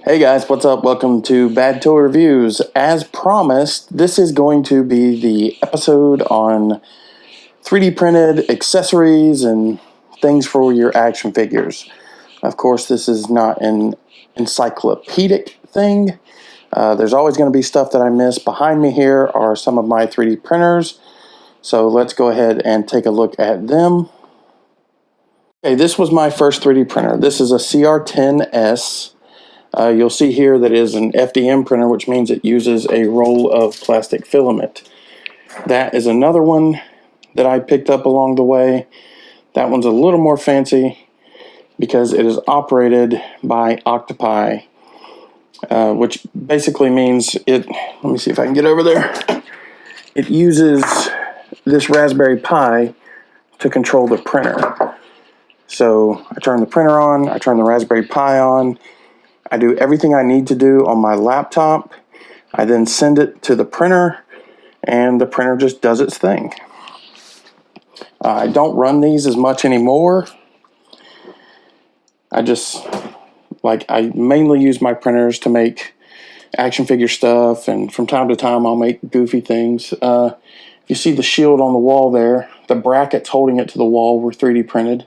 Hey guys, what's up? Welcome to Bad Toy Reviews. As promised, this is going to be the episode on 3D printed accessories and things for your action figures. Of course, this is not an encyclopedic thing. There's always going to be stuff that I miss. Behind me here are some of my 3D printers. So let's go ahead and take a look at them. Okay, this was my first 3D printer. This is a CR10S. You'll see here that it is an FDM printer, which means it uses a roll of plastic filament. That is another one that I picked up along the way. That one's a little more fancy because it is operated by octopi, which basically means it, let me see if I can get over there. It uses this Raspberry Pi to control the printer. So I turn the printer on, I turn the Raspberry Pi on, I do everything I need to do on my laptop. I then send it to the printer, and the printer just does its thing. I don't run these as much anymore. I mainly use my printers to make action figure stuff, and from time to time I'll make goofy things. You see the shield on the wall there, the brackets holding it to the wall were 3D printed.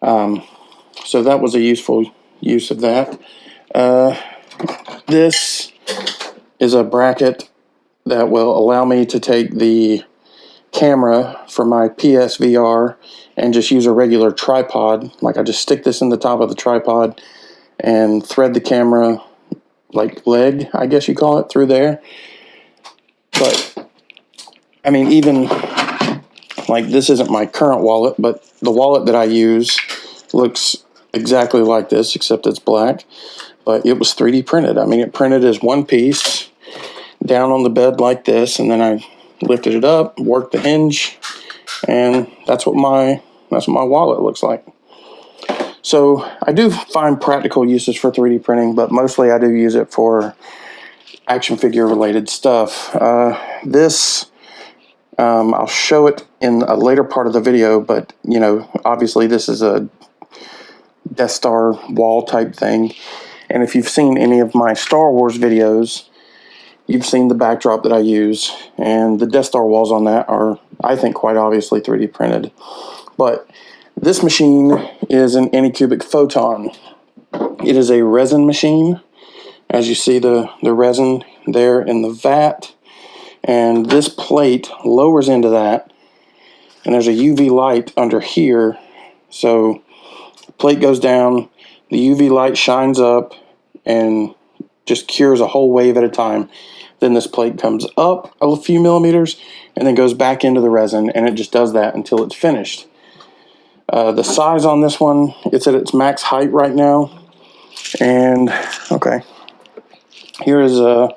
So that was a useful use of that. This is a bracket that will allow me to take the camera from my PSVR and just use a regular tripod. Like, I just stick this in the top of the tripod and thread the camera, like leg, I guess you call it, through there. But I mean, even like, this isn't my current wallet, but the wallet that I use looks exactly like this, except it's black, but it was 3D printed. I mean, it printed as one piece down on the bed like this, and then I lifted it up, worked the hinge, and that's what my wallet looks like. So I do find practical uses for 3D printing, but mostly I do use it for action figure related stuff. I'll show it in a later part of the video, but you know, obviously this is a Death Star wall type thing, and if you've seen any of my Star Wars videos, you've seen the backdrop that I use, and the Death Star walls on that are, I think, quite obviously 3D printed. But this machine is an Anycubic Photon. It is a resin machine. As you see the resin there in the vat, and this plate lowers into that, and there's a UV light under here, so plate goes down, the UV light shines up and just cures a whole wave at a time. Then this plate comes up a few millimeters and then goes back into the resin, and it just does that until it's finished. The size on this one, it's at its max height right now. And okay, here is a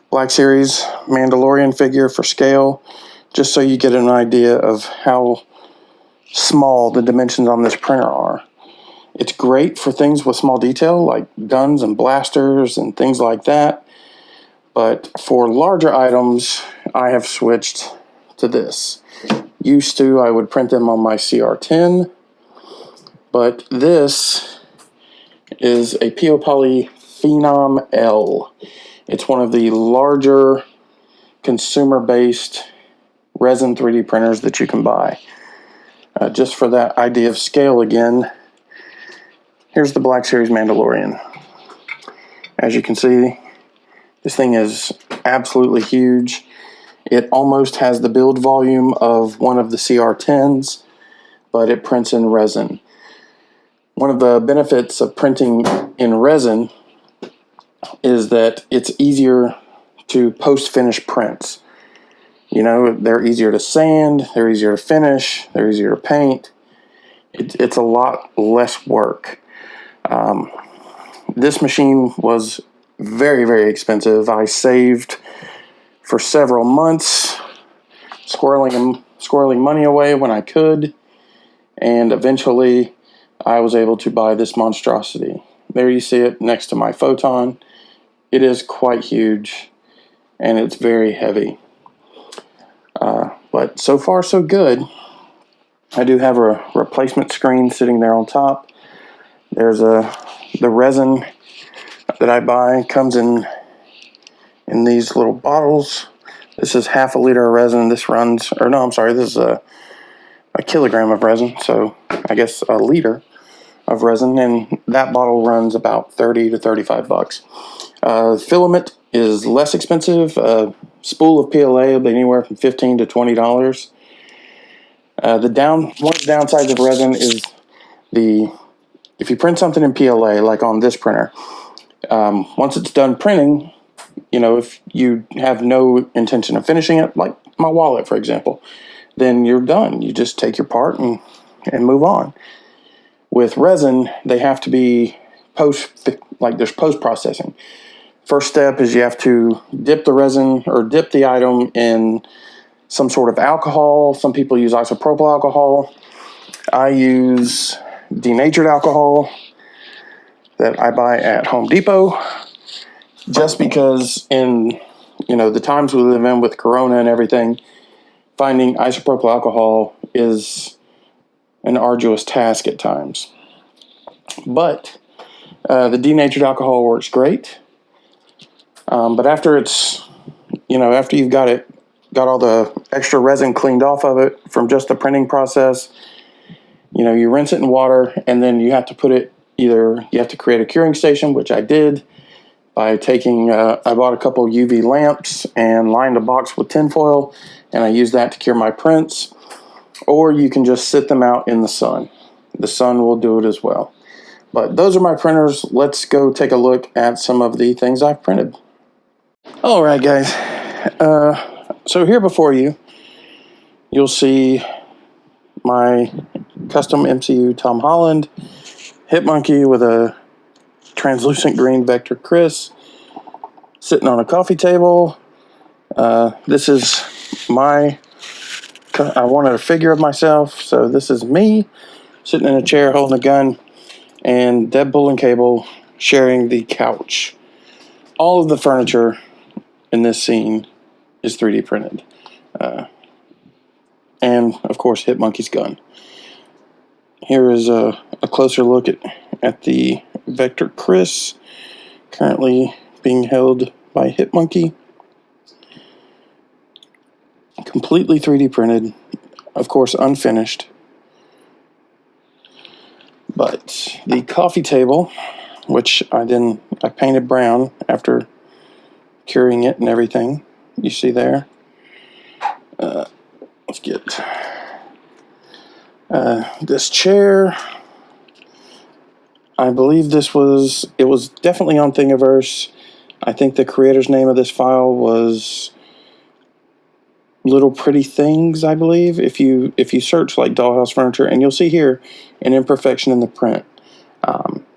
Black Series Mandalorian figure for scale, just so you get an idea of how small the dimensions on this printer are. It's great for things with small detail, like guns and blasters and things like that. But for larger items, I have switched to this. Used to, I would print them on my CR10. But this is a PO Poly Phenom L. It's one of the larger consumer-based resin 3D printers that you can buy. Just for that idea of scale again, here's the Black Series Mandalorian. As you can see, this thing is absolutely huge. It almost has the build volume of one of the CR10s, but it prints in resin. One of the benefits of printing in resin is that it's easier to post-finish prints. You know, they're easier to sand, they're easier to finish, they're easier to paint. It's a lot less work. This machine was very, very expensive. I saved for several months, squirreling money away when I could, and eventually I was able to buy this monstrosity. There you see it next to my Photon. It is quite huge, and it's very heavy. But so far so good. I do have a replacement screen sitting there on top. There's the resin that I buy comes in these little bottles. This is half a liter of resin. This runs, or no, I'm sorry, this is a kilogram of resin, so I guess a liter of resin, and that bottle runs about 30 to 35 bucks. Filament is less expensive. A spool of PLA will be anywhere from $15 to $20. One of the downsides of resin is if you print something in PLA, like on this printer, once it's done printing, if you have no intention of finishing it, like my wallet, for example, then you're done. You just take your part and move on. With resin, they have to be there's post-processing. First step is you have to dip the resin or dip the item in some sort of alcohol. Some people use isopropyl alcohol. I use denatured alcohol that I buy at Home Depot, just because in the times we live in with Corona and everything, finding isopropyl alcohol is an arduous task at times. But the denatured alcohol works great. But after after you've got all the extra resin cleaned off of it from just the printing process, you rinse it in water, and then you have to you have to create a curing station, which I did by I bought a couple UV lamps and lined a box with tinfoil, and I used that to cure my prints. Or you can just sit them out in the sun. The sun will do it as well. But those are my printers. Let's go take a look at some of the things I've printed. All right, guys. So here before you'll see my custom MCU Tom Holland Hip Monkey with a translucent green Vector Chris sitting on a coffee table. This is I wanted a figure of myself, so this is me sitting in a chair holding a gun, and Deadpool and Cable sharing the couch. All of the furniture in this scene is 3D printed. And, of course, Hip Monkey's gun. Here is a closer look at the Vector Chris, currently being held by Hip Monkey. Completely 3D printed, of course unfinished. But the coffee table, which I painted brown after curing it and everything, you see there. Let's get this chair. I believe it was definitely on Thingiverse. I think the creator's name of this file was Little Pretty Things, I believe. If you search like dollhouse furniture, and you'll see here an imperfection in the print.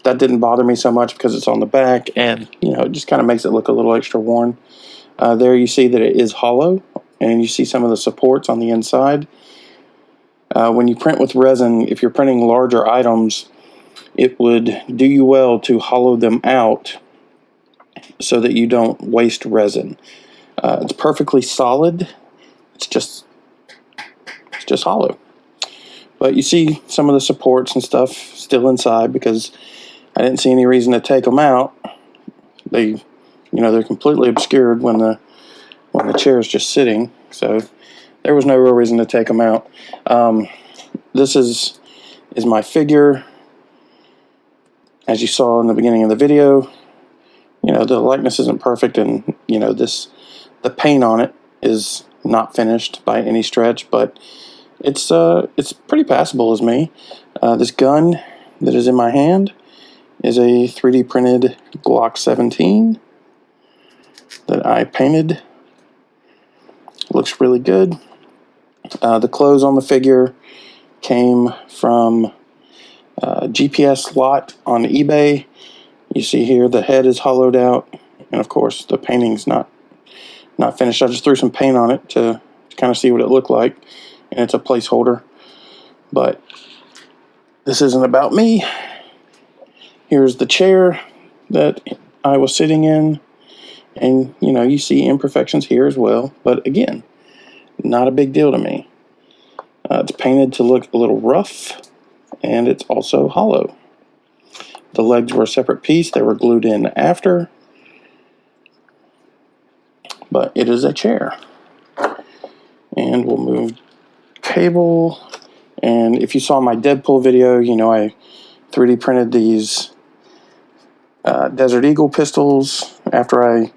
That didn't bother me so much because it's on the back, and it just kind of makes it look a little extra worn. There you see that it is hollow, and you see some of the supports on the inside. When you print with resin, if you're printing larger items, it would do you well to hollow them out so that you don't waste resin. It's perfectly solid. It's just hollow. But you see some of the supports and stuff still inside because I didn't see any reason to take them out. They're completely obscured when the chair is just sitting, so there was no real reason to take them out. This is my figure. As you saw in the beginning of the video, the likeness isn't perfect, and the paint on it is not finished by any stretch, but it's pretty passable as me. This gun that is in my hand is a 3D printed Glock 17 that I painted. Looks really good. The clothes on the figure came from GPS lot on eBay. You see here the head is hollowed out, and of course the painting's not finished. I just threw some paint on it to kind of see what it looked like, and it's a placeholder. But this isn't about me. Here's the chair that I was sitting in, and you see imperfections here as well, but again, not a big deal to me. It's painted to look a little rough, and it's also hollow. The legs were a separate piece. They were glued in after. But it is a chair. And we'll move cable. And if you saw my Deadpool video, you know I 3D printed these Desert Eagle pistols after I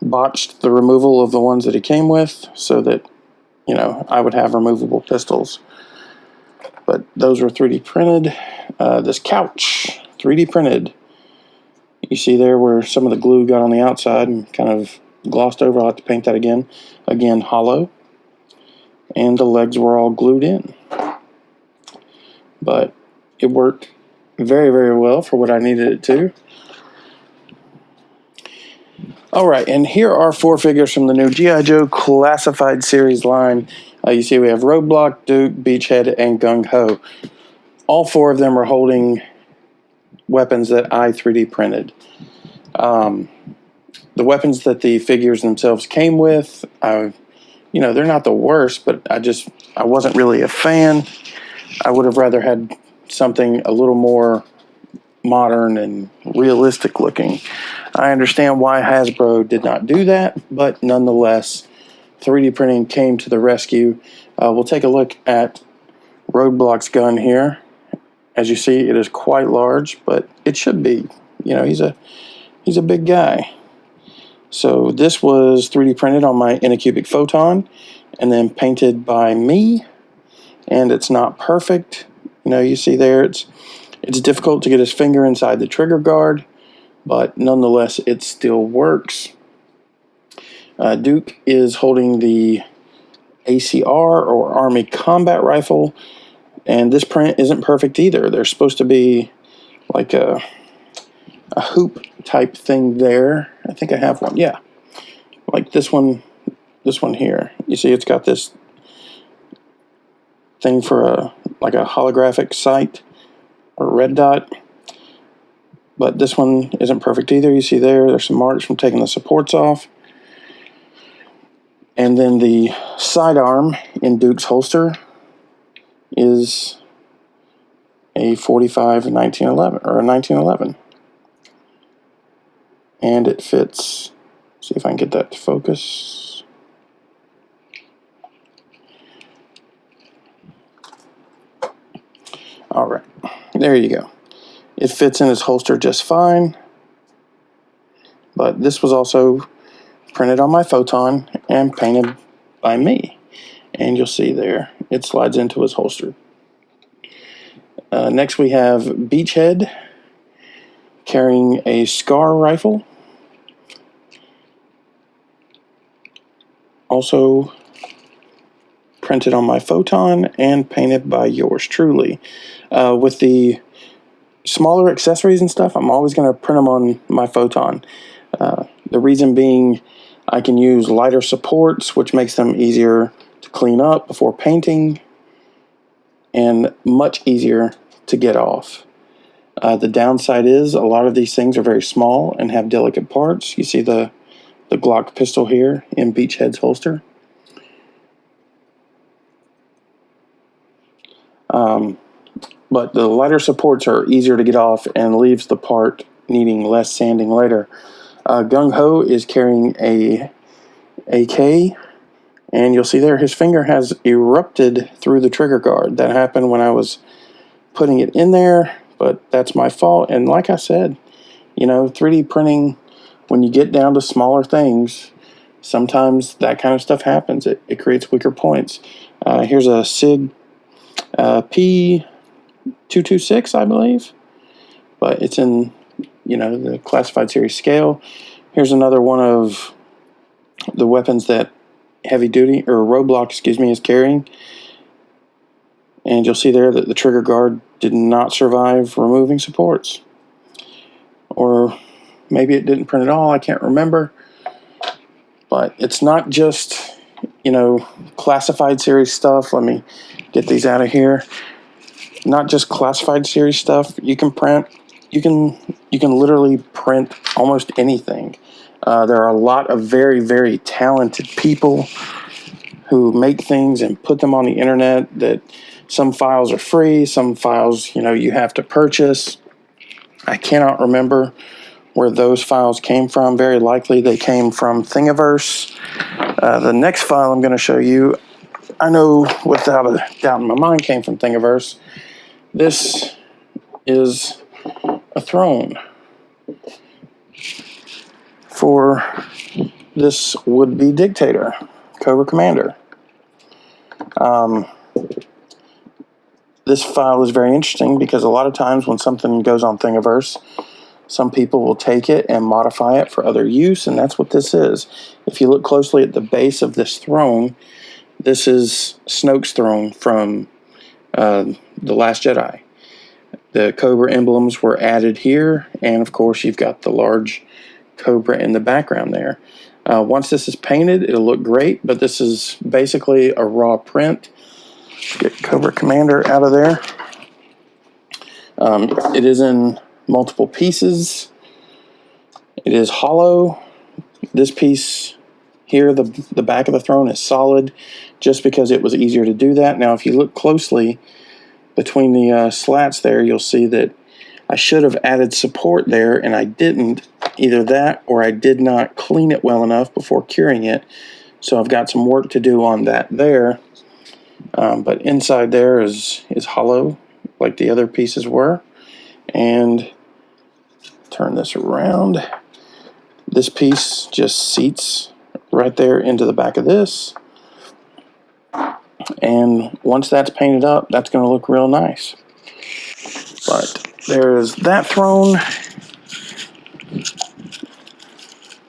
botched the removal of the ones that it came with, so that, you know, I would have removable pistols. But those were 3D printed. This couch, 3D printed. You see there where some of the glue got on the outside and kind of glossed over. I'll have to paint that again. Again, hollow. And the legs were all glued in. But it worked very, very well for what I needed it to. Alright, and here are 4 figures from the new G.I. Joe Classified Series line. You see we have Roadblock, Duke, Beachhead, and Gung Ho. All 4 of them are holding weapons that I 3D printed. The weapons that the figures themselves came with, you know, they're not the worst, but I wasn't really a fan. I would have rather had something a little more modern and realistic looking. I understand why Hasbro did not do that, but nonetheless, 3D printing came to the rescue. We'll take a look at Roadblock's gun here. As you see, it is quite large, but it should be. You know, he's a big guy. So this was 3D printed on my Anycubic Photon and then painted by me, and it's not perfect. You know, you see there, it's difficult to get his finger inside the trigger guard, but nonetheless, it still works. Duke is holding the ACR, or Army Combat Rifle, and this print isn't perfect either. There's supposed to be like a hoop type thing there. I think I have one, yeah. Like this one here. You see it's got this thing for like a holographic sight, or red dot. But this one isn't perfect either. You see there's some marks from taking the supports off. And then the sidearm in Duke's holster is a 45 1911, or a 1911. And it fits. See if I can get that to focus. Alright, there you go. It fits in its holster just fine. But this was also printed on my Photon and painted by me. And you'll see there, it slides into his holster. Next we have Beachhead carrying a Scar rifle. Also printed on my Photon and painted by yours truly. With the smaller accessories and stuff, I'm always going to print them on my Photon. The reason being, I can use lighter supports, which makes them easier to clean up before painting, and much easier to get off. The downside is a lot of these things are very small and have delicate parts. You see the Glock pistol here in Beachhead's holster. But the lighter supports are easier to get off and leaves the part needing less sanding later. Gung Ho is carrying a AK, and you'll see there his finger has erupted through the trigger guard. That happened when I was putting it in there, but that's my fault. And like I said, you know, 3D printing, when you get down to smaller things, sometimes that kind of stuff happens. It creates weaker points. Here's a SIG P226, I believe, but it's in, you know, the Classified Series scale. Here's another one of the weapons that Heavy Duty, or Roadblock, excuse me, is carrying. And you'll see there that the trigger guard did not survive removing supports. Or maybe it didn't print at all, I can't remember. But it's not just, you know, Classified Series stuff. Let me get these out of here. Not just Classified Series stuff. You can print, you can literally print almost anything. There are a lot of very, very talented people who make things and put them on the internet. That some files are free, some files, you know, you have to purchase. I cannot remember where those files came from. Very likely they came from Thingiverse. The next file I'm going to show you, I know without a doubt in my mind, came from Thingiverse. This is a throne for this would-be dictator, Cobra Commander. This file is very interesting because a lot of times when something goes on Thingiverse, some people will take it and modify it for other use, and that's what this is. If you look closely at the base of this throne, this is Snoke's throne from The Last Jedi. The Cobra emblems were added here, and of course you've got the large Cobra in the background there. Once this is painted, it'll look great, but this is basically a raw print. Get Cobra Commander out of there. It is in multiple pieces. It is hollow. This piece here, the back of the throne, is solid just because it was easier to do that. Now, if you look closely between the slats there, you'll see that I should have added support there, and I didn't. Either that or I did not clean it well enough before curing it. So I've got some work to do on that there. But inside there is hollow like the other pieces were. And turn this around. This piece just seats right there into the back of this. And once that's painted up, that's going to look real nice. But there's that throne.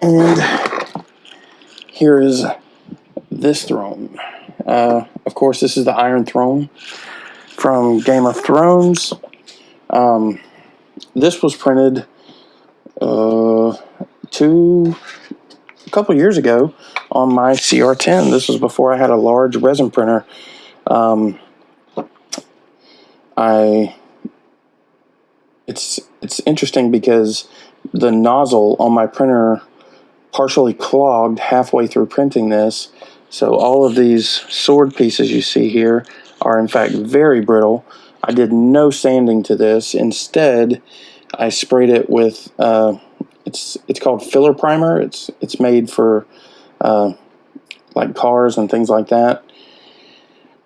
And here is this throne. Of course, this is the Iron Throne from Game of Thrones. This was printed a couple years ago on my CR10. This was before I had a large resin printer. It's interesting because the nozzle on my printer partially clogged halfway through printing this. So all of these sword pieces you see here are in fact very brittle. I did no sanding to this. Instead, I sprayed it with it's called filler primer. It's made for like cars and things like that.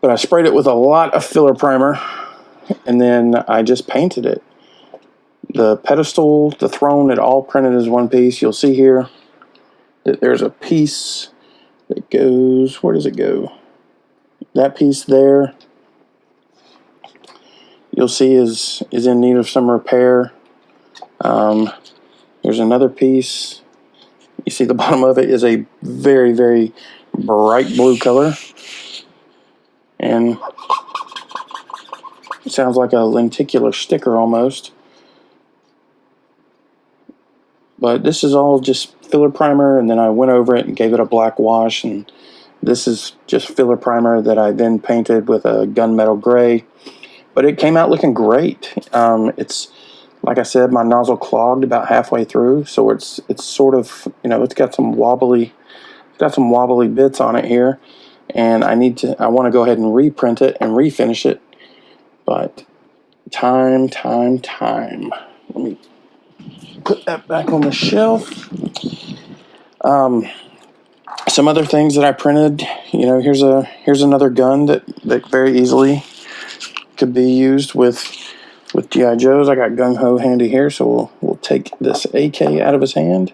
But I sprayed it with a lot of filler primer, and then I just painted it. The pedestal, the throne, it all printed as one piece. You'll see here that there's a piece that goes, where does it go? That piece there, you'll see is in need of some repair. There's another piece. You see the bottom of it is a very, very bright blue color. And it sounds like a lenticular sticker almost. But this is all just filler primer, and then I went over it and gave it a black wash, and this is just filler primer that I then painted with a gunmetal gray. But it came out looking great. It's, like I said, my nozzle clogged about halfway through, so it's sort of, it's got some wobbly bits on it here, and I want to go ahead and reprint it and refinish it. But time. Let me put that back on the shelf. Some other things that I printed, here's another gun that very easily could be used with G.I. Joes. I got Gung Ho handy here, so we'll take this AK out of his hand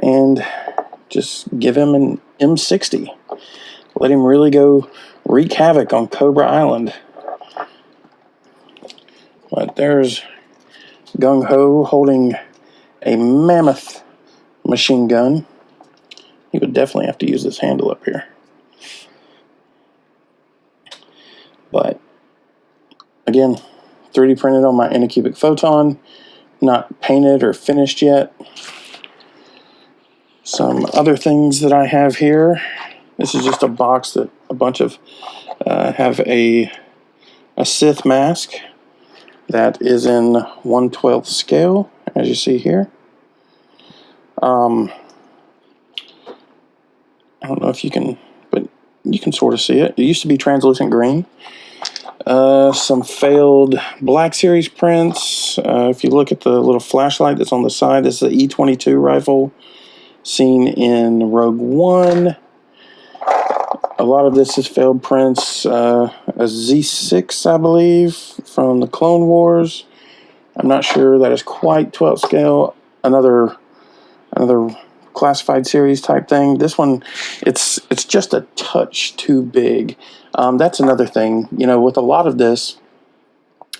and just give him an M60. Let him really go wreak havoc on Cobra Island. But there's Gung Ho holding a mammoth machine gun. He would definitely have to use this handle up here. But again, 3D printed on my Anycubic Photon, not painted or finished yet. Some other things that I have here. This is just a box that a bunch of have a Sith mask that is in 1/12 scale, as you see here. I don't know if you can, but you can sort of see it. It used to be translucent green. Some failed Black Series prints. If you look at the little flashlight that's on the side, this is the E22 rifle seen in Rogue One. A lot of this is failed prints. A Z6, I believe, from the Clone Wars. I'm not sure that is quite 12 scale. Another classified series type thing. This one, it's just a touch too big. That's another thing. You know, with a lot of this,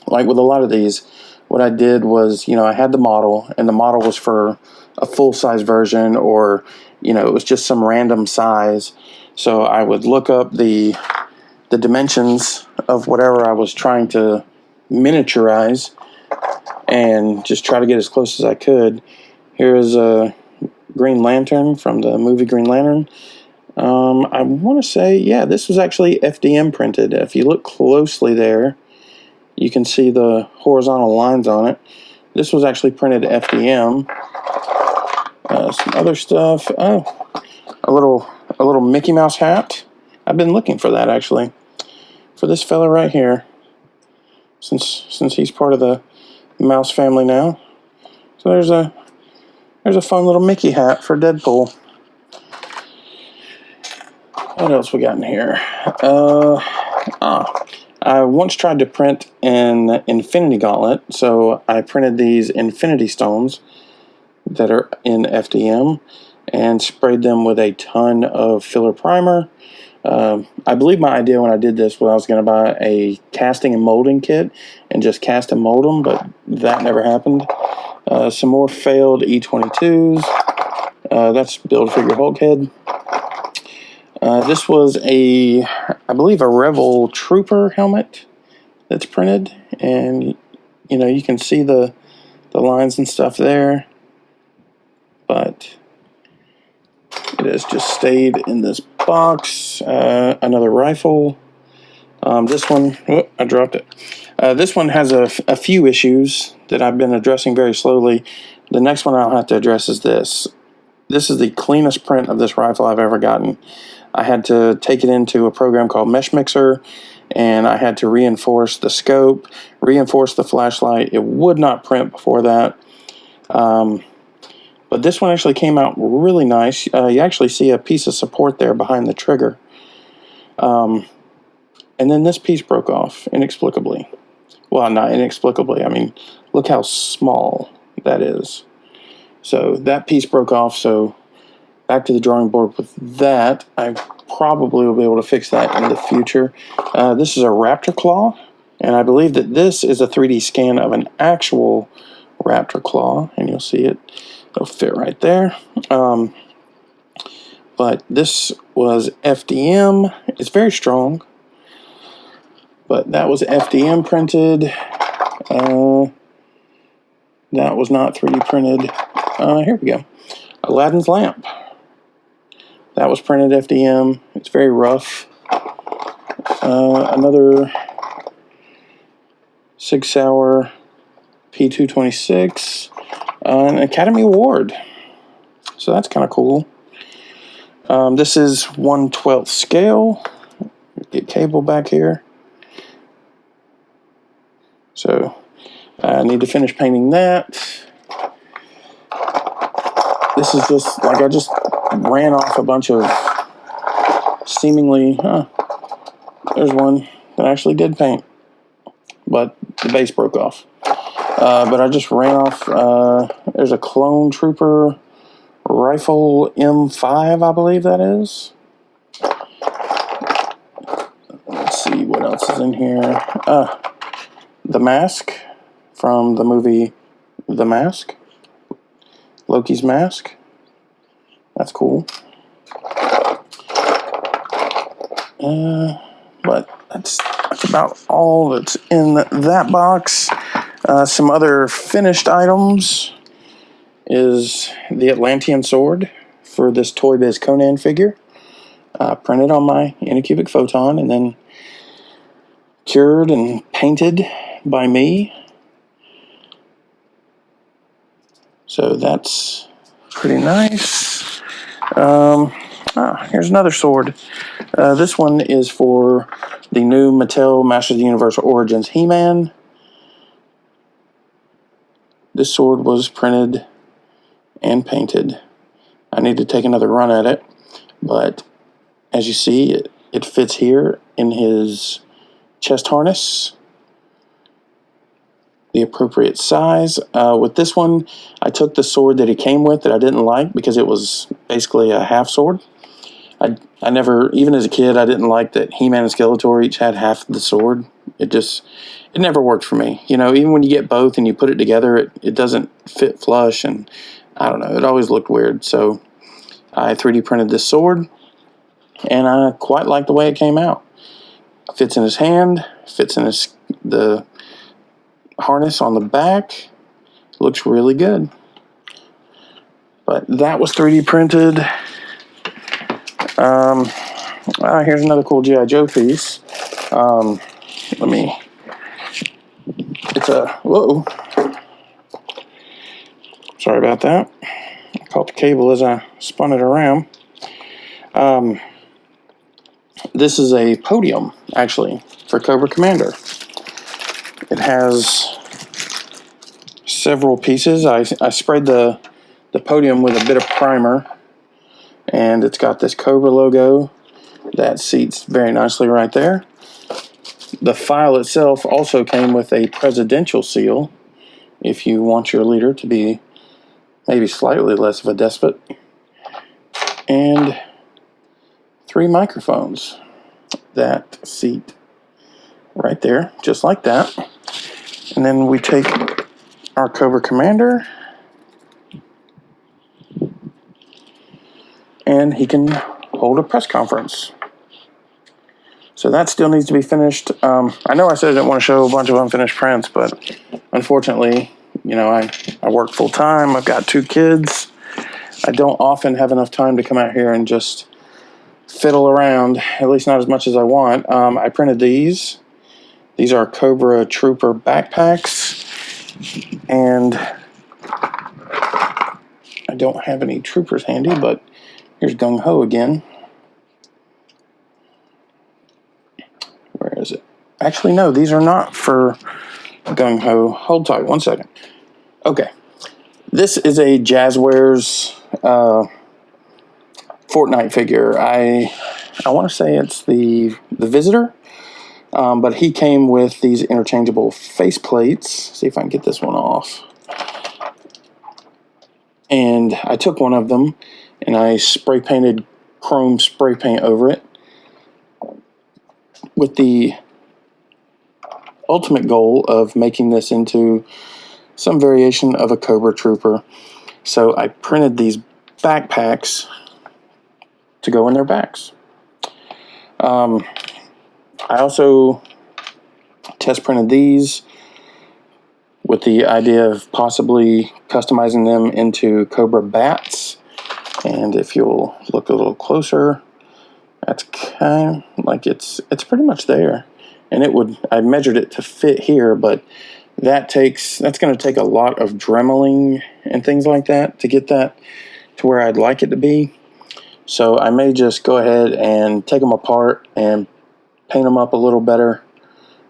like with a lot of these, what I did was, you know, I had the model, and the model was for a full-size version, or, you know, it was just some random size. So I would look up the dimensions of whatever I was trying to miniaturize and just try to get as close as I could. Here's a Green Lantern from the movie Green Lantern. I want to say, yeah, this was actually FDM printed. If you look closely there, you can see the horizontal lines on it. This was actually printed FDM. Some other stuff. Oh, a little Mickey Mouse hat. I've been looking for that, actually, for this fella right here, since he's part of the Mouse family now. So there's a fun little Mickey hat for Deadpool. What else we got in here? I once tried to print an Infinity Gauntlet, so I printed these Infinity Stones that are in FDM and sprayed them with a ton of filler primer. I believe my idea when I did this was I was going to buy a casting and molding kit and just cast and mold them, but that never happened. Some more failed E22s. That's Build-A-Figure Hulkhead. This was I believe a Rebel Trooper helmet that's printed, and you know, you can see the lines and stuff there, but it has just stayed in this box. Another rifle. This one, I dropped it. This one has a few issues that I've been addressing very slowly. The next one I'll have to address is this. This is the cleanest print of this rifle I've ever gotten. I had to take it into a program called Mesh Mixer, and I had to reinforce the scope, reinforce the flashlight. It would not print before that. But this one actually came out really nice. You actually see a piece of support there behind the trigger. And then this piece broke off inexplicably. Well, not inexplicably. I mean, look how small that is. So that piece broke off, so back to the drawing board with that. I probably will be able to fix that in the future. This is a raptor claw, and I believe that this is a 3D scan of an actual raptor claw, and you'll see it. It'll fit right there. But this was FDM. It's very strong, but that was FDM printed. That was not 3D printed. Here we go. Aladdin's lamp. That was printed FDM. It's very rough. Another Sig Sauer P226. An Academy Award. So that's kind of cool. This is 1/12 scale. Get cable back here. So I need to finish painting that. This is just like I just ran off a bunch of seemingly, there's one that I actually did paint, but the base broke off. But I just ran off, there's a Clone Trooper Rifle M5, I believe that is. Let's see what else is in here. The mask from the movie The Mask. Loki's mask. That's cool. But that's about all that's in that box. Some other finished items is the Atlantean sword for this Toy Biz Conan figure. Printed on my Anycubic Photon and then cured and painted by me. So that's pretty nice. Here's another sword. This one is for the new Mattel Masters of the Universe Origins He-Man. This sword was printed and painted. I need to take another run at it, but as you see, it fits here in his chest harness, the appropriate size. With this one, I took the sword that he came with that I didn't like because it was basically a half sword. I never, even as a kid, I didn't like that He-Man and Skeletor each had half the sword. It never worked for me. You know, even when you get both and you put it together, it doesn't fit flush, and I don't know, it always looked weird. So I 3D printed this sword, and I quite like the way it came out. Fits in his hand, fits in the harness on the back. Looks really good. But that was 3D printed. Here's another cool G.I. Joe piece. Whoa. Sorry about that. I caught the cable as I spun it around. This is a podium, actually, for Cobra Commander. It has several pieces. I sprayed the podium with a bit of primer, and it's got this Cobra logo that seats very nicely right there. The file itself also came with a presidential seal, if you want your leader to be maybe slightly less of a despot, and 3 microphones that seat right there, just like that. And then we take our Cobra Commander, and he can hold a press conference. So that still needs to be finished. I know I said I didn't want to show a bunch of unfinished prints, but unfortunately, you know, I work full time. I've got 2 kids. I don't often have enough time to come out here and just fiddle around, at least not as much as I want. I printed these. These are Cobra Trooper backpacks, and I don't have any troopers handy, but here's Gung Ho again. Where is it? Actually, no, these are not for Gung Ho. Hold tight, 1 second. Okay. This is a Jazzwares Fortnite figure. I want to say it's the Visitor, but he came with these interchangeable face plates. See if I can get this one off. And I took one of them and I spray painted chrome spray paint over it with the ultimate goal of making this into some variation of a Cobra Trooper. So I printed these backpacks to go in their backs. I also test printed these with the idea of possibly customizing them into Cobra bats. And if you'll look a little closer, that's kind of like it's pretty much there. And I measured it to fit here, but that's going to take a lot of dremeling and things like that to get that to where I'd like it to be. So I may just go ahead and take them apart and paint them up a little better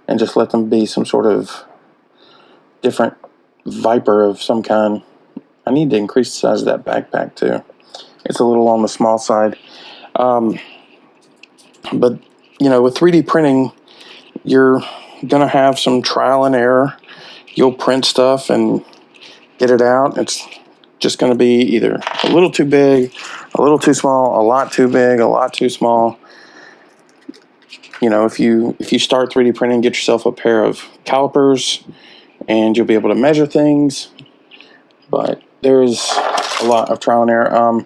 and just let them be some sort of different Viper of some kind. I need to increase the size of that backpack too. It's a little on the small side. But, you know, with 3D printing, you're going to have some trial and error. You'll print stuff and get it out. It's just going to be either a little too big, a little too small, a lot too big, a lot too small. You know, if you start 3D printing, get yourself a pair of calipers and you'll be able to measure things. But there's a lot of trial and error.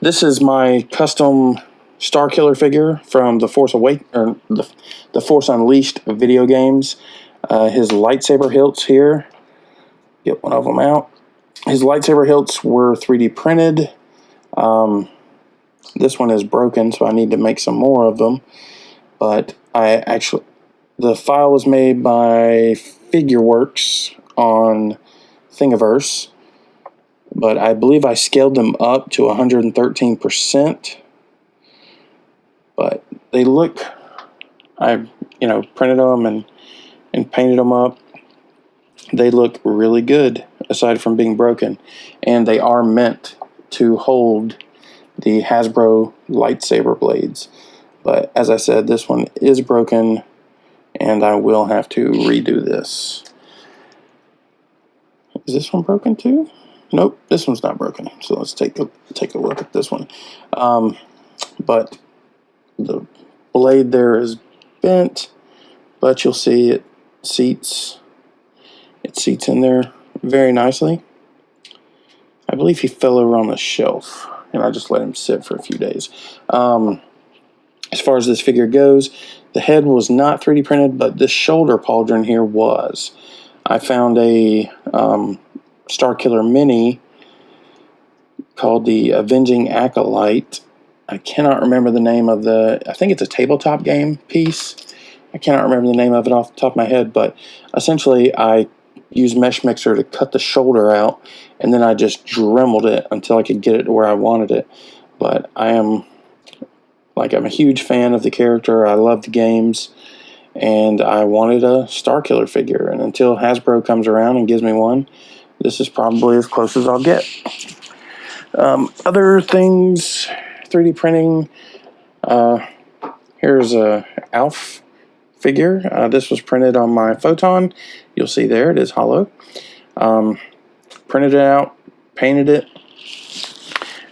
This is my custom Star Killer figure from the Force Unleashed video games. His lightsaber hilts here. Get one of them out. His lightsaber hilts were 3D printed. This one is broken, so I need to make some more of them. But the file was made by Figureworks on Thingiverse, but I believe I scaled them up to 113%. But they look, I printed them and painted them up. They look really good aside from being broken, and they are meant to hold the Hasbro lightsaber blades. But as I said, this one is broken, and I will have to redo this. Is this one broken too? Nope, this one's not broken. So let's take a look at this one. But the blade there is bent, but you'll see it seats in there very nicely. I believe he fell over on the shelf, and I just let him sit for a few days. As far as this figure goes, the head was not 3D printed, but this shoulder pauldron here was. I found a Starkiller Mini called the Avenging Acolyte. I cannot remember the name of I think it's a tabletop game piece. I cannot remember the name of it off the top of my head, but essentially I used Mesh Mixer to cut the shoulder out, and then I just dremeled it until I could get it to where I wanted it. But I'm a huge fan of the character. I love the games, and I wanted a Starkiller figure. And until Hasbro comes around and gives me one, this is probably as close as I'll get. Other things, 3D printing. Here's a Alf figure. This was printed on my Photon. You'll see there it is hollow. Printed it out, painted it,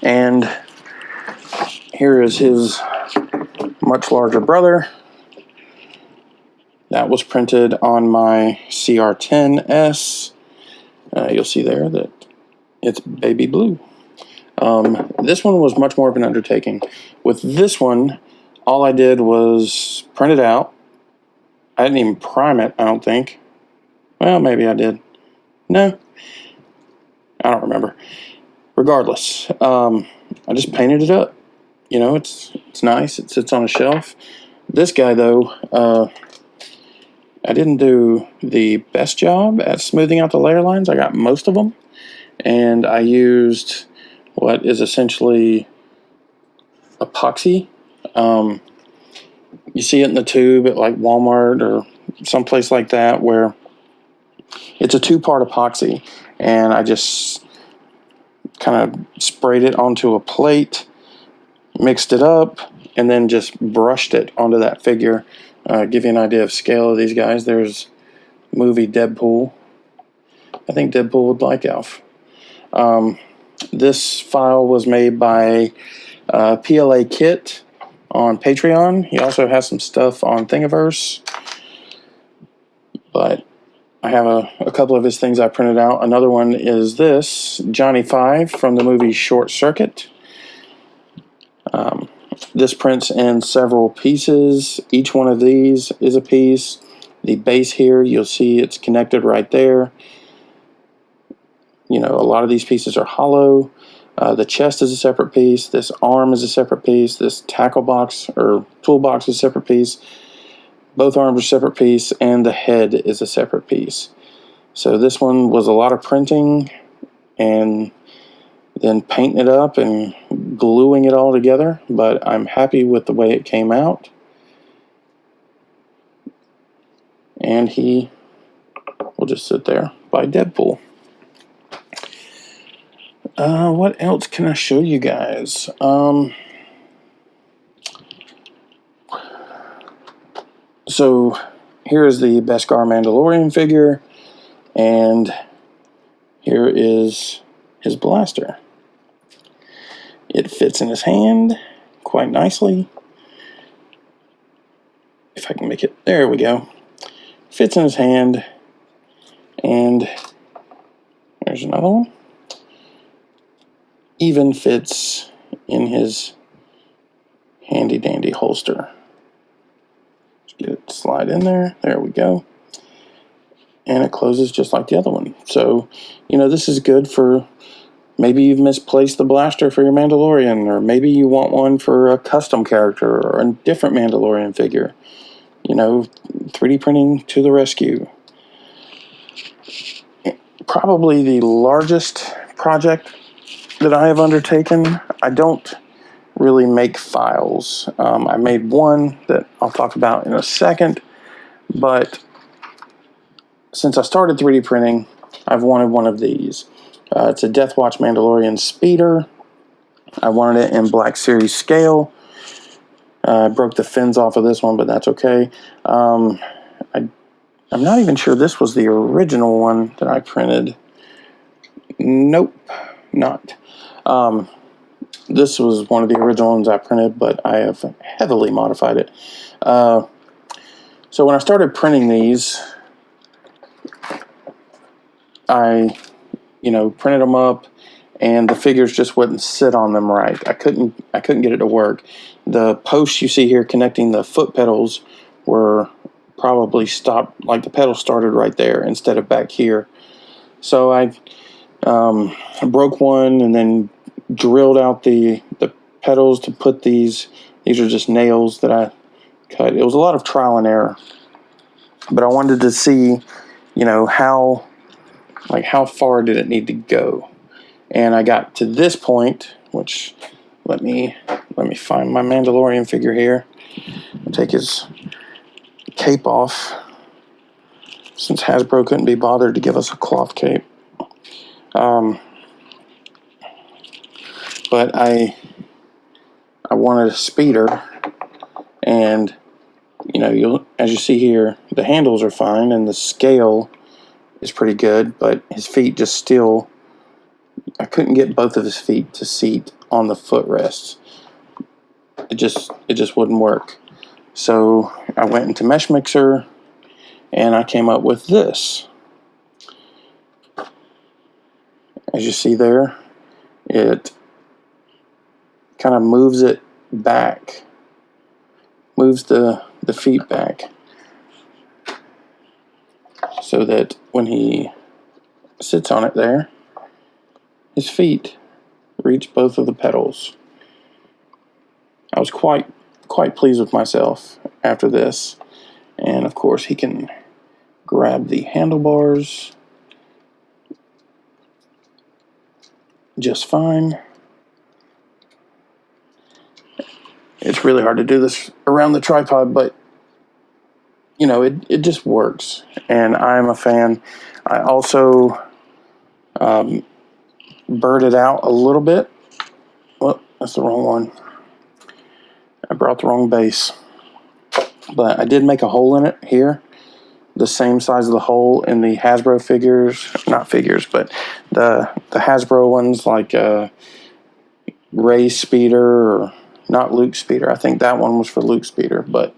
and here is his much larger brother. That was printed on my CR10S. You'll see there that it's baby blue. This one was much more of an undertaking. With this one, all I did was print it out. I didn't even prime it, I don't think. Well, maybe I did. No, I don't remember. Regardless, I just painted it up. It's nice. It sits on a shelf. This guy, though, I didn't do the best job at smoothing out the layer lines. I got most of them, and I used what is essentially epoxy. You see it in the tube at like Walmart or someplace like that, where it's a two-part epoxy, and I just kind of sprayed it onto a plate, mixed it up, and then just brushed it onto that figure. Give you an idea of scale of these guys. There's movie Deadpool. I think Deadpool would like Alf. This file was made by PLA Kit on Patreon. He also has some stuff on Thingiverse. But I have a couple of his things I printed out. Another one is this, Johnny 5 from the movie Short Circuit. This prints in several pieces. Each one of these is a piece. The base here, you'll see it's connected right there. A lot of these pieces are hollow. The chest is a separate piece. This arm is a separate piece. This tackle box or toolbox is a separate piece. Both arms are a separate piece, and the head is a separate piece. So this one was a lot of printing and then painting it up and gluing it all together, but I'm happy with the way it came out. And he will just sit there by Deadpool. What else can I show you guys? So here is the Beskar Mandalorian figure, and here is his blaster. It fits in his hand quite nicely. If I can make it, there we go. Fits in his hand, and there's another one. Even fits in his handy dandy holster. Just get it to slide in there. There we go. And it closes just like the other one. So, this is good for maybe you've misplaced the blaster for your Mandalorian, or maybe you want one for a custom character or a different Mandalorian figure. 3D printing to the rescue. Probably the largest project that I have undertaken. I don't really make files. I made one that I'll talk about in a second, but since I started 3D printing, I've wanted one of these. It's a Death Watch Mandalorian speeder. I wanted it in Black Series scale. I broke the fins off of this one, but that's okay. I'm not even sure this was the original one that I printed. Nope, not. This was one of the original ones I printed, but I have heavily modified it. So when I started printing these, I, printed them up, and the figures just wouldn't sit on them right. I couldn't get it to work. The posts you see here connecting the foot pedals were probably stopped, like the pedal started right there instead of back here. So I broke one and then drilled out the pedals to put these are just nails that I cut. It was a lot of trial and error, but I wanted to see, how far did it need to go. And I got to this point, which let me find my Mandalorian figure here. I'll take his cape off, since Hasbro couldn't be bothered to give us a cloth cape. But I wanted a speeder, and as you see here, the handles are fine and the scale is pretty good, but his feet just still, I couldn't get both of his feet to seat on the footrests. It just wouldn't work. So I went into Mesh Mixer and I came up with this. As you see there, it kind of moves it back, moves the feet back, so that when he sits on it there, his feet reach both of the pedals. I was quite pleased with myself after this, and of course he can grab the handlebars just fine. It's really hard to do this around the tripod, but it just works, and I'm a fan. I also burred it out a little bit. Well, that's the wrong one. I brought the wrong base, but I did make a hole in it here, the same size of the hole in the Hasbro figures, not figures, but the Hasbro ones, like Rey's speeder, or not Luke's speeder. I think that one was for Luke's speeder, but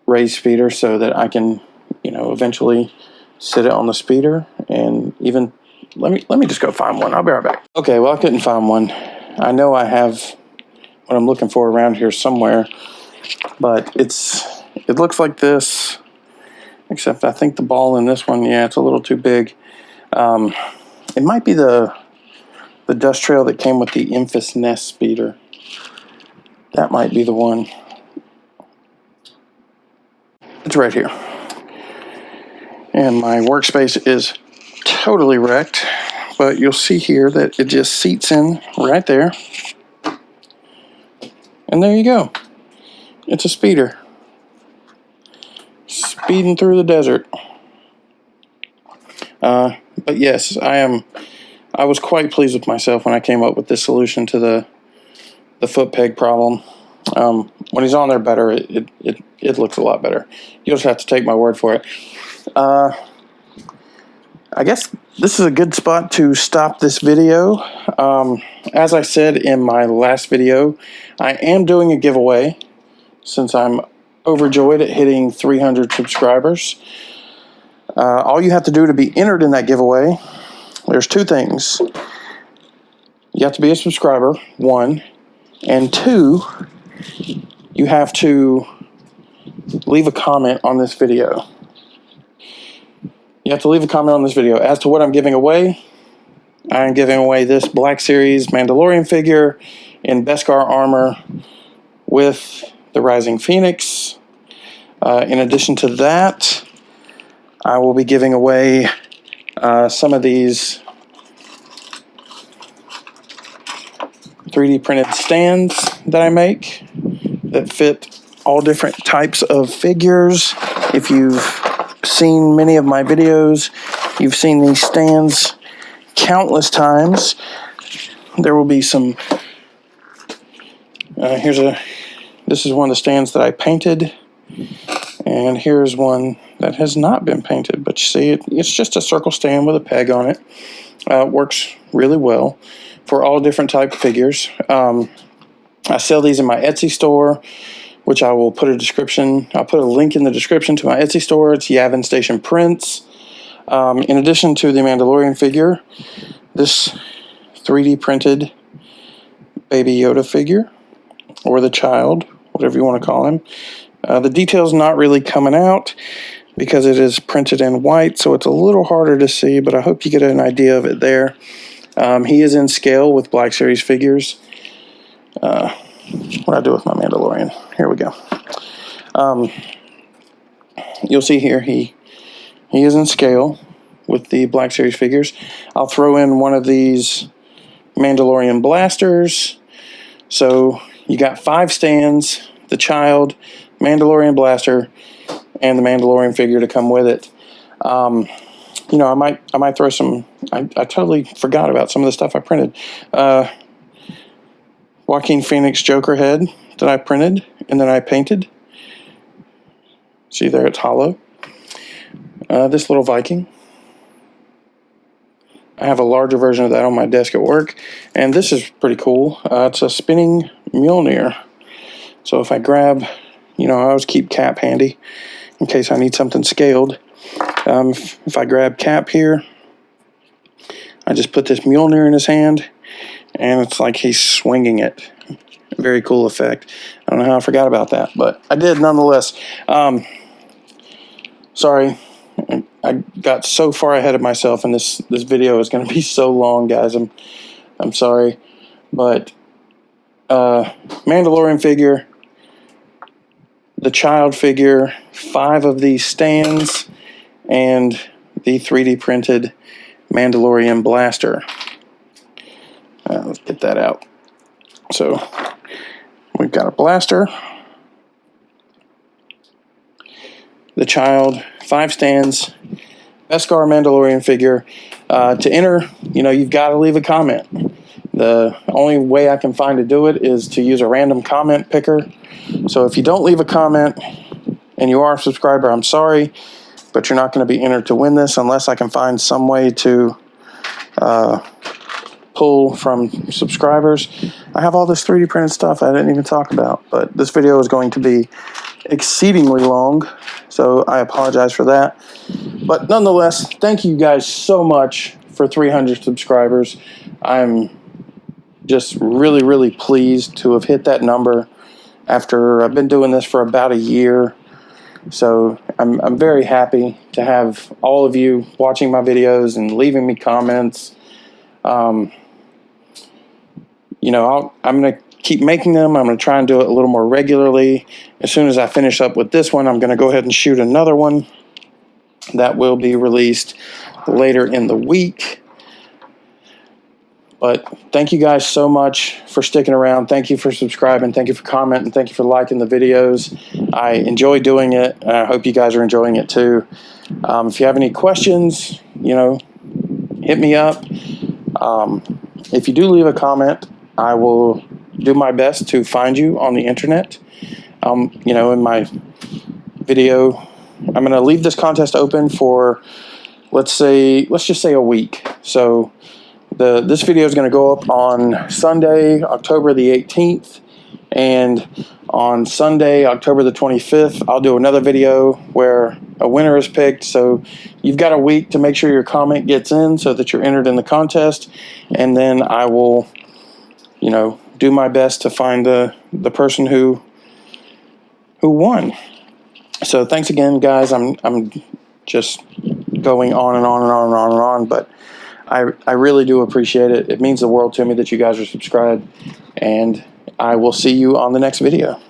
Rey's speeder, so that I can, eventually sit it on the speeder. And even let me just go find one. I'll be right back. Okay, well, I couldn't find one. I know I have what I'm looking for around here somewhere, but it looks like this, except I think the ball in this one, yeah, it's a little too big. It might be the dust trail that came with the Emphas Nest speeder. That might be the one. It's right here. And my workspace is totally wrecked, but you'll see here that it just seats in right there. And there you go. It's a speeder. Speeding through the desert. But yes, I was quite pleased with myself when I came up with this solution to the foot peg problem. When he's on there better, it looks a lot better. You'll just have to take my word for it. I guess this is a good spot to stop this video. As I said in my last video, I am doing a giveaway since I'm overjoyed at hitting 300 subscribers. All you have to do to be entered in that giveaway, there's two things. You have to be a subscriber, one, and two, you have to leave a comment on this video. You have to leave a comment on this video as to what I'm giving away. I'm giving away this Black Series Mandalorian figure in Beskar armor with the Rising Phoenix. In addition to that, I will be giving away some of these 3D 3D printed stands that I make that fit all different types of figures. If you've seen many of my videos, you've seen these stands countless times. There will be some, this is one of the stands that I painted, and here's one that has not been painted, but you see it's just a circle stand with a peg on it. Works really well for all different type of figures. I sell these in my Etsy store, which I will put a description. I'll put a link in the description to my Etsy store. It's Yavin Station Prints. In addition to the Mandalorian figure, this 3D printed Baby Yoda figure, or the child, whatever you want to call him. The detail's not really coming out because it is printed in white, so it's a little harder to see, but I hope you get an idea of it there. He is in scale with Black Series figures. What do I do with my Mandalorian? Here we go. You'll see here he is in scale with the Black Series figures. I'll throw in one of these Mandalorian blasters. So you got 5 stands, the child, Mandalorian blaster, and the Mandalorian figure to come with it. You know, I might throw some. I totally forgot about some of the stuff I printed. Joaquin Phoenix Joker head that I printed and then I painted. See there, it's hollow. This little Viking. I have a larger version of that on my desk at work, and this is pretty cool. It's a spinning Mjolnir. So if I grab, you know, I always keep Cap handy in case I need something scaled. If I grab Cap here, I just put this Mjolnir in his hand, and it's like he's swinging it. Very cool effect. I don't know how I forgot about that, but I did nonetheless. Sorry, I got so far ahead of myself, and this video is going to be so long, guys. I'm sorry, but Mandalorian figure, the child figure, 5 of these stands, and the 3D printed Mandalorian blaster. Let's get that out. So we've got a blaster, the child, 5 stands, Beskar Mandalorian figure. To enter, you know, you've got to leave a comment. The only way I can find to do it is to use a random comment picker. So if you don't leave a comment and you are a subscriber, I'm sorry, but you're not going to be entered to win this unless I can find some way to pull from subscribers. I have all this 3D printed stuff I didn't even talk about, but this video is going to be exceedingly long, so I apologize for that. But nonetheless, thank you guys so much for 300 subscribers. I'm just really, really pleased to have hit that number after I've been doing this for about a year. So I'm very happy to have all of you watching my videos and leaving me comments. You know, I'm going to keep making them. I'm going to try and do it a little more regularly. As soon as I finish up with this one, I'm going to go ahead and shoot another one that will be released later in the week. But thank you guys so much for sticking around. Thank you for subscribing. Thank you for commenting. Thank you for liking the videos. I enjoy doing it, and I hope you guys are enjoying it too. If you have any questions, you know, hit me up. If you do leave a comment, I will do my best to find you on the internet. You know, in my video, I'm going to leave this contest open for, let's just say a week. So this video is going to go up on Sunday, October the 18th, and on Sunday, October the 25th, I'll do another video where a winner is picked. So you've got a week to make sure your comment gets in so that you're entered in the contest, and then I will, you know, do my best to find the person who won. So thanks again, guys. I'm just going on and on and on and on and on, but I really do appreciate it. It means the world to me that you guys are subscribed, and I will see you on the next video.